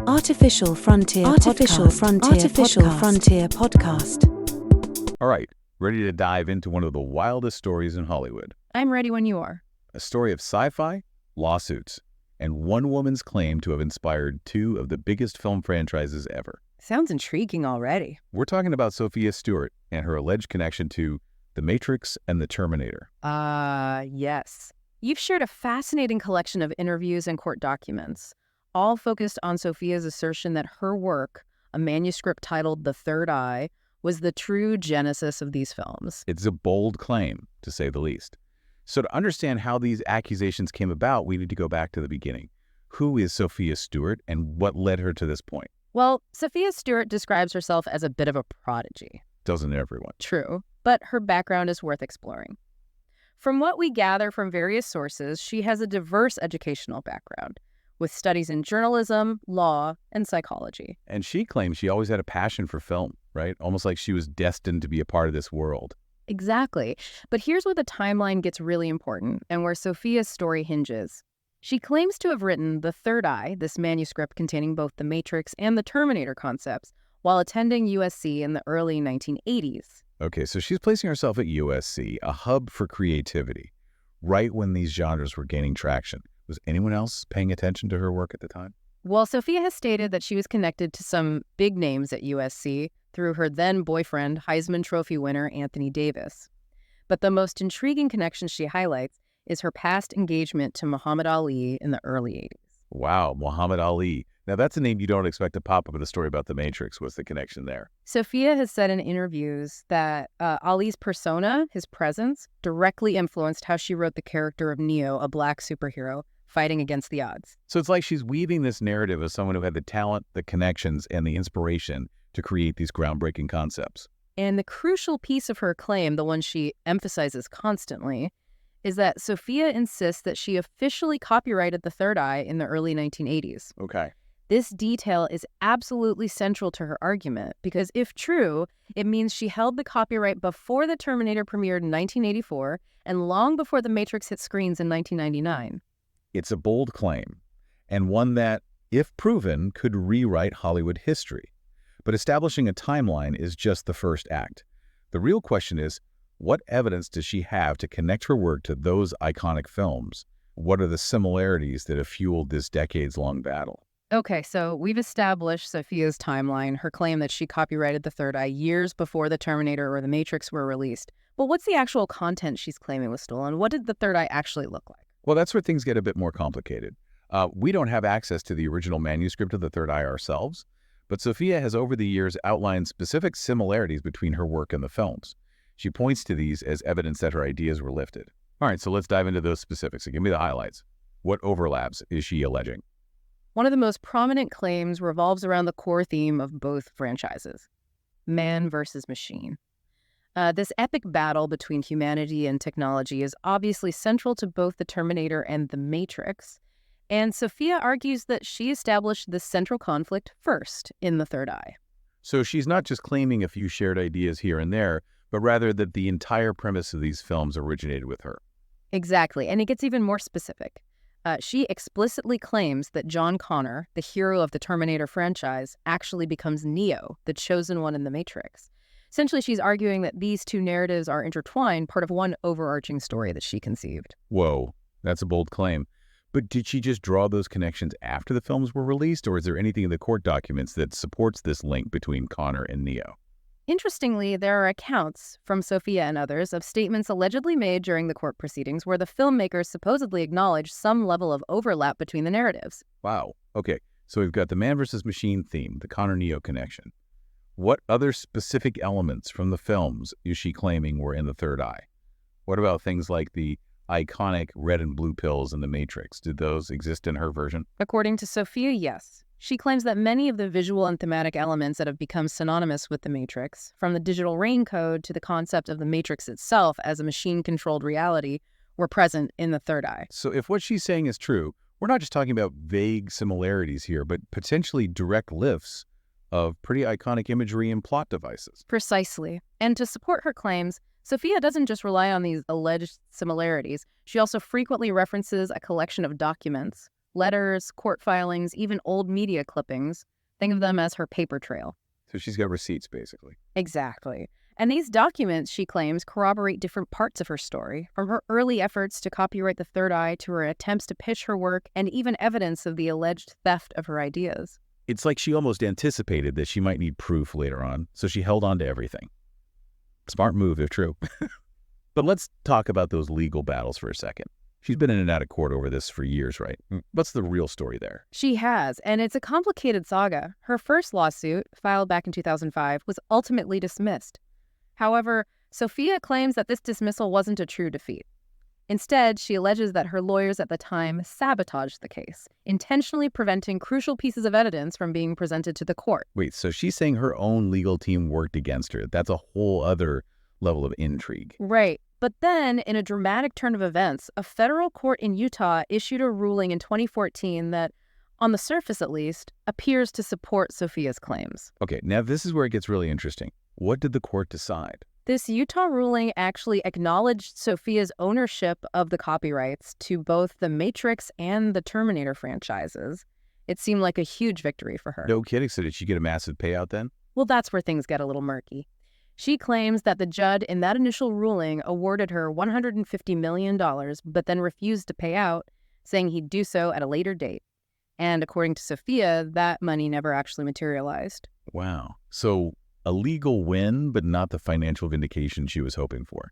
Artificial Frontier Podcast. All right, ready to dive into one of the wildest stories in Hollywood. I'm ready when you are. A story of sci-fi, lawsuits, and one woman's claim to have inspired two of the biggest film franchises ever. Sounds intriguing already. We're talking about Sophia Stewart and her alleged connection to The Matrix and the Terminator. Yes. You've shared a fascinating collection of interviews and court documents, all focused on Sophia's assertion that her work, a manuscript titled The Third Eye, was the true genesis of these films. It's a bold claim, to say the least. So to understand how these accusations came about, we need to go back to the beginning. Who is Sophia Stewart and what led her to this point? Well, Sophia Stewart describes herself as a bit of a prodigy. Doesn't everyone? True, but her background is worth exploring. From what we gather from various sources, she has a diverse educational background, with studies in journalism, law, and psychology. And she claims she always had a passion for film, right? Almost like she was destined to be a part of this world. Exactly. But here's where the timeline gets really important and where Sophia's story hinges. She claims to have written The Third Eye, this manuscript containing both the Matrix and the Terminator concepts, while attending USC in the early 1980s. Okay, so she's placing herself at USC, a hub for creativity, right when these genres were gaining traction. Was anyone else paying attention to her work at the time? Well, Sophia has stated that she was connected to some big names at USC through her then-boyfriend, Heisman Trophy winner Anthony Davis. But the most intriguing connection she highlights is her past engagement to Muhammad Ali in the early 80s. Wow, Muhammad Ali. Now, that's a name you don't expect to pop up in a story about The Matrix. What's the connection there? Sophia has said in interviews that Ali's persona, his presence, directly influenced how she wrote the character of Neo, a black superhero, fighting against the odds. So it's like she's weaving this narrative of someone who had the talent, the connections, and the inspiration to create these groundbreaking concepts. And the crucial piece of her claim, the one she emphasizes constantly, is that Sophia insists that she officially copyrighted The Third Eye in the early 1980s. Okay. This detail is absolutely central to her argument because if true, it means she held the copyright before The Terminator premiered in 1984 and long before The Matrix hit screens in 1999. It's a bold claim, and one that, if proven, could rewrite Hollywood history. But establishing a timeline is just the first act. The real question is, what evidence does she have to connect her work to those iconic films? What are the similarities that have fueled this decades-long battle? Okay, so we've established Sophia's timeline, her claim that she copyrighted The Third Eye years before The Terminator or The Matrix were released. But what's the actual content she's claiming was stolen? What did The Third Eye actually look like? Well, that's where things get a bit more complicated. We don't have access to the original manuscript of The Third Eye ourselves, but Sophia has over the years outlined specific similarities between her work and the films. She points to these as evidence that her ideas were lifted. All right, so let's dive into those specifics and give me the highlights. What overlaps is she alleging? One of the most prominent claims revolves around the core theme of both franchises, man versus machine. This epic battle between humanity and technology is obviously central to both The Terminator and The Matrix, and Sophia argues that she established this central conflict first in The Third Eye. So she's not just claiming a few shared ideas here and there, but rather that the entire premise of these films originated with her. Exactly, and it gets even more specific. She explicitly claims that John Connor, the hero of the Terminator franchise, actually becomes Neo, the chosen one in The Matrix. Essentially, she's arguing that these two narratives are intertwined, part of one overarching story that she conceived. Whoa, that's a bold claim. But did she just draw those connections after the films were released, or is there anything in the court documents that supports this link between Connor and Neo? Interestingly, there are accounts from Sophia and others of statements allegedly made during the court proceedings where the filmmakers supposedly acknowledged some level of overlap between the narratives. Wow. Okay, so we've got the man versus machine theme, the Connor-Neo connection. What other specific elements from the films is she claiming were in The Third Eye? What about things like the iconic red and blue pills in The Matrix? Did those exist in her version? According to Sophia, yes. She claims that many of the visual and thematic elements that have become synonymous with The Matrix, from the digital rain code to the concept of The Matrix itself as a machine-controlled reality, were present in The Third Eye. So if what she's saying is true, we're not just talking about vague similarities here, but potentially direct lifts of pretty iconic imagery and plot devices. Precisely. And to support her claims, Sophia doesn't just rely on these alleged similarities. She also frequently references a collection of documents, letters, court filings, even old media clippings. Think of them as her paper trail. So she's got receipts, basically. Exactly. And these documents, she claims, corroborate different parts of her story, from her early efforts to copyright the third eye to her attempts to pitch her work and even evidence of the alleged theft of her ideas. It's like she almost anticipated that she might need proof later on, so she held on to everything. Smart move, if true. But let's talk about those legal battles for a second. She's been in and out of court over this for years, right? What's the real story there? She has, and it's a complicated saga. Her first lawsuit, filed back in 2005, was ultimately dismissed. However, Sophia claims that this dismissal wasn't a true defeat. Instead, she alleges that her lawyers at the time sabotaged the case, intentionally preventing crucial pieces of evidence from being presented to the court. Wait, so she's saying her own legal team worked against her. That's a whole other level of intrigue. Right. But then, in a dramatic turn of events, a federal court in Utah issued a ruling in 2014 that, on the surface at least, appears to support Sophia's claims. Okay, now this is where it gets really interesting. What did the court decide? This Utah ruling actually acknowledged Sophia's ownership of the copyrights to both the Matrix and the Terminator franchises. It seemed like a huge victory for her. No kidding. So did she get a massive payout then? Well, that's where things get a little murky. She claims that the judge in that initial ruling awarded her $150 million, but then refused to pay out, saying he'd do so at a later date. And according to Sophia, that money never actually materialized. Wow. So a legal win, but not the financial vindication she was hoping for.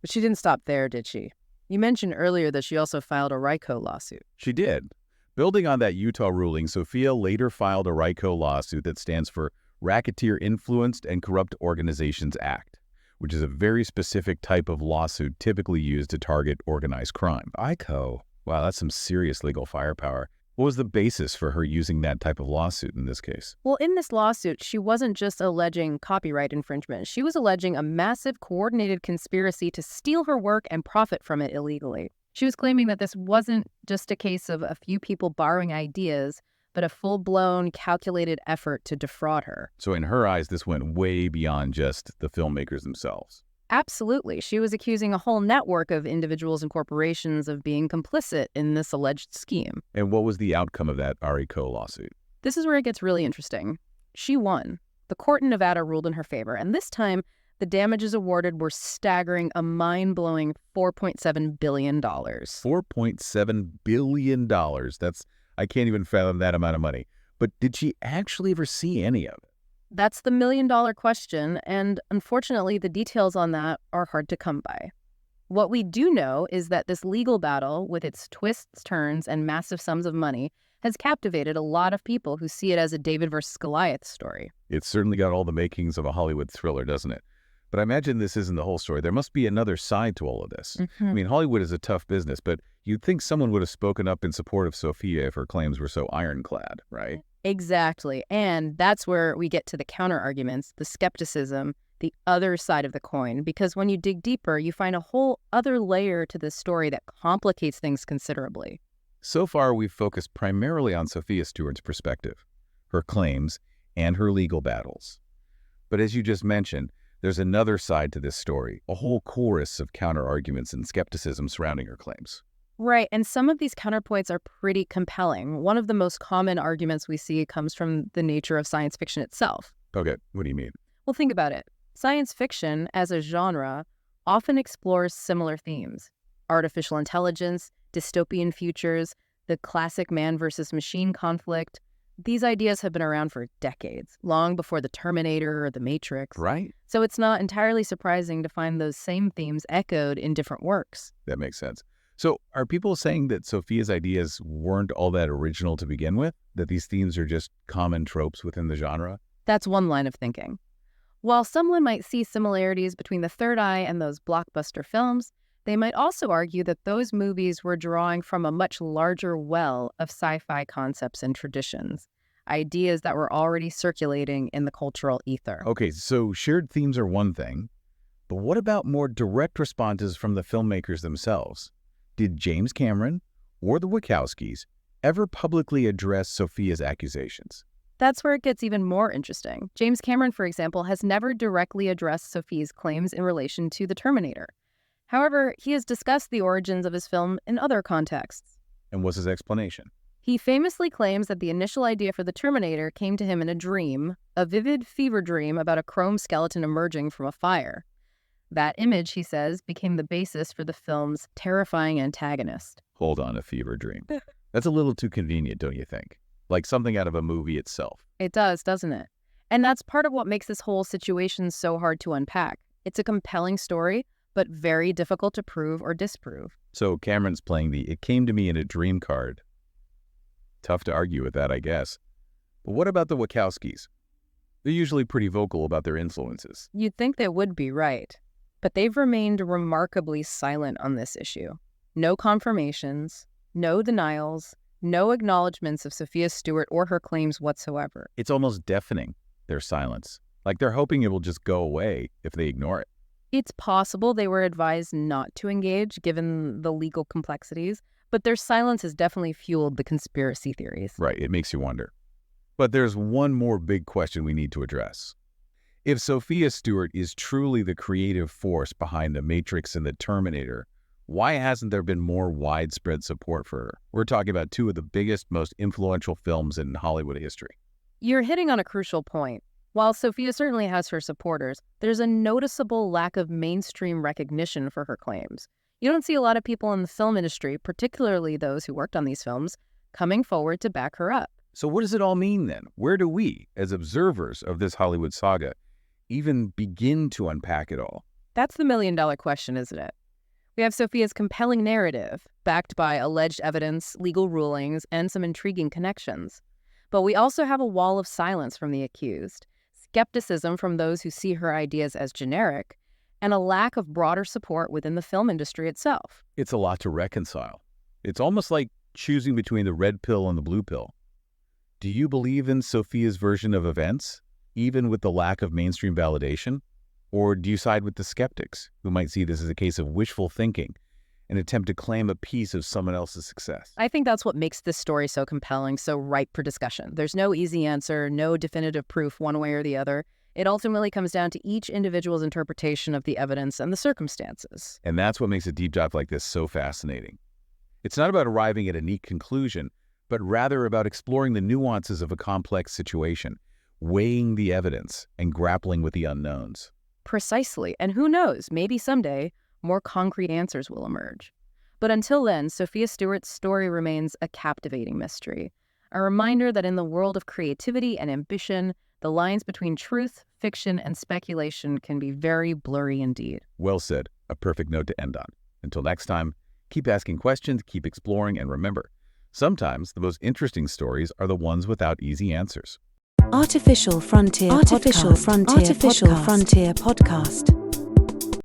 But she didn't stop there, did she? You mentioned earlier that she also filed a RICO lawsuit. She did. Building on that Utah ruling, Sophia later filed a RICO lawsuit that stands for Racketeer Influenced and Corrupt Organizations Act, which is a very specific type of lawsuit typically used to target organized crime. RICO. Wow, that's some serious legal firepower. What was the basis for her using that type of lawsuit in this case? Well, in this lawsuit, she wasn't just alleging copyright infringement. She was alleging a massive coordinated conspiracy to steal her work and profit from it illegally. She was claiming that this wasn't just a case of a few people borrowing ideas, but a full-blown, calculated effort to defraud her. So in her eyes, this went way beyond just the filmmakers themselves. Absolutely. She was accusing a whole network of individuals and corporations of being complicit in this alleged scheme. And what was the outcome of that RICO lawsuit? This is where it gets really interesting. She won. The court in Nevada ruled in her favor, and this time, the damages awarded were staggering, a mind-blowing $4.7 billion. $4.7 billion. I can't even fathom that amount of money. But did she actually ever see any of it? That's the million-dollar question, and unfortunately, the details on that are hard to come by. What we do know is that this legal battle, with its twists, turns, and massive sums of money, has captivated a lot of people who see it as a David versus Goliath story. It's certainly got all the makings of a Hollywood thriller, doesn't it? But I imagine this isn't the whole story. There must be another side to all of this. I mean, Hollywood is a tough business, but you'd think someone would have spoken up in support of Sophia if her claims were so ironclad, right? Exactly. And that's where we get to the counter-arguments, the skepticism, the other side of the coin. Because when you dig deeper, you find a whole other layer to this story that complicates things considerably. So far, we've focused primarily on Sophia Stewart's perspective, her claims, and her legal battles. But as you just mentioned, there's another side to this story, a whole chorus of counter-arguments and skepticism surrounding her claims. Right, and some of these counterpoints are pretty compelling. One of the most common arguments we see comes from the nature of science fiction itself. Okay, what do you mean? Well, think about it. Science fiction, as a genre, often explores similar themes. Artificial intelligence, dystopian futures, the classic man versus machine conflict. These ideas have been around for decades, long before the Terminator or the Matrix. Right? So it's not entirely surprising to find those same themes echoed in different works. That makes sense. So are people saying that Sophia's ideas weren't all that original to begin with? That these themes are just common tropes within the genre? That's one line of thinking. While someone might see similarities between The Third Eye and those blockbuster films, they might also argue that those movies were drawing from a much larger well of sci-fi concepts and traditions, ideas that were already circulating in the cultural ether. Okay, so shared themes are one thing, but what about more direct responses from the filmmakers themselves? Did James Cameron or the Wachowskis ever publicly address Sophia's accusations? That's where it gets even more interesting. James Cameron, for example, has never directly addressed Sophia's claims in relation to the Terminator. However, he has discussed the origins of his film in other contexts. And what's his explanation? He famously claims that the initial idea for the Terminator came to him in a dream, a vivid fever dream about a chrome skeleton emerging from a fire. That image, he says, became the basis for the film's terrifying antagonist. Hold on, a fever dream. That's a little too convenient, don't you think? Like something out of a movie itself. It does, doesn't it? And that's part of what makes this whole situation so hard to unpack. It's a compelling story, but very difficult to prove or disprove. So Cameron's playing the "it came to me in a dream" card. Tough to argue with that, I guess. But what about the Wachowskis? They're usually pretty vocal about their influences. You'd think they would be right, but they've remained remarkably silent on this issue. No confirmations, no denials, no acknowledgments of Sophia Stewart or her claims whatsoever. It's almost deafening, their silence. Like they're hoping it will just go away if they ignore it. It's possible they were advised not to engage, given the legal complexities, but their silence has definitely fueled the conspiracy theories. Right, it makes you wonder. But there's one more big question we need to address. If Sophia Stewart is truly the creative force behind The Matrix and the Terminator, why hasn't there been more widespread support for her? We're talking about two of the biggest, most influential films in Hollywood history. You're hitting on a crucial point. While Sophia certainly has her supporters, there's a noticeable lack of mainstream recognition for her claims. You don't see a lot of people in the film industry, particularly those who worked on these films, coming forward to back her up. So what does it all mean then? Where do we, as observers of this Hollywood saga, even begin to unpack it all? That's the million-dollar question, isn't it? We have Sophia's compelling narrative, backed by alleged evidence, legal rulings, and some intriguing connections. But we also have a wall of silence from the accused, skepticism from those who see her ideas as generic, and a lack of broader support within the film industry itself. It's a lot to reconcile. It's almost like choosing between the red pill and the blue pill. Do you believe in Sophia's version of events, even with the lack of mainstream validation? Or do you side with the skeptics, who might see this as a case of wishful thinking, an attempt to claim a piece of someone else's success? I think that's what makes this story so compelling, so ripe for discussion. There's no easy answer, no definitive proof one way or the other. It ultimately comes down to each individual's interpretation of the evidence and the circumstances. And that's what makes a deep dive like this so fascinating. It's not about arriving at a neat conclusion, but rather about exploring the nuances of a complex situation, weighing the evidence, and grappling with the unknowns. Precisely. And who knows, maybe someday more concrete answers will emerge. But until then, Sophia Stewart's story remains a captivating mystery, a reminder that in the world of creativity and ambition, the lines between truth, fiction, and speculation can be very blurry indeed. Well said. A perfect note to end on. Until next time, keep asking questions, keep exploring, and remember, sometimes the most interesting stories are the ones without easy answers. Artificial Frontier Podcast.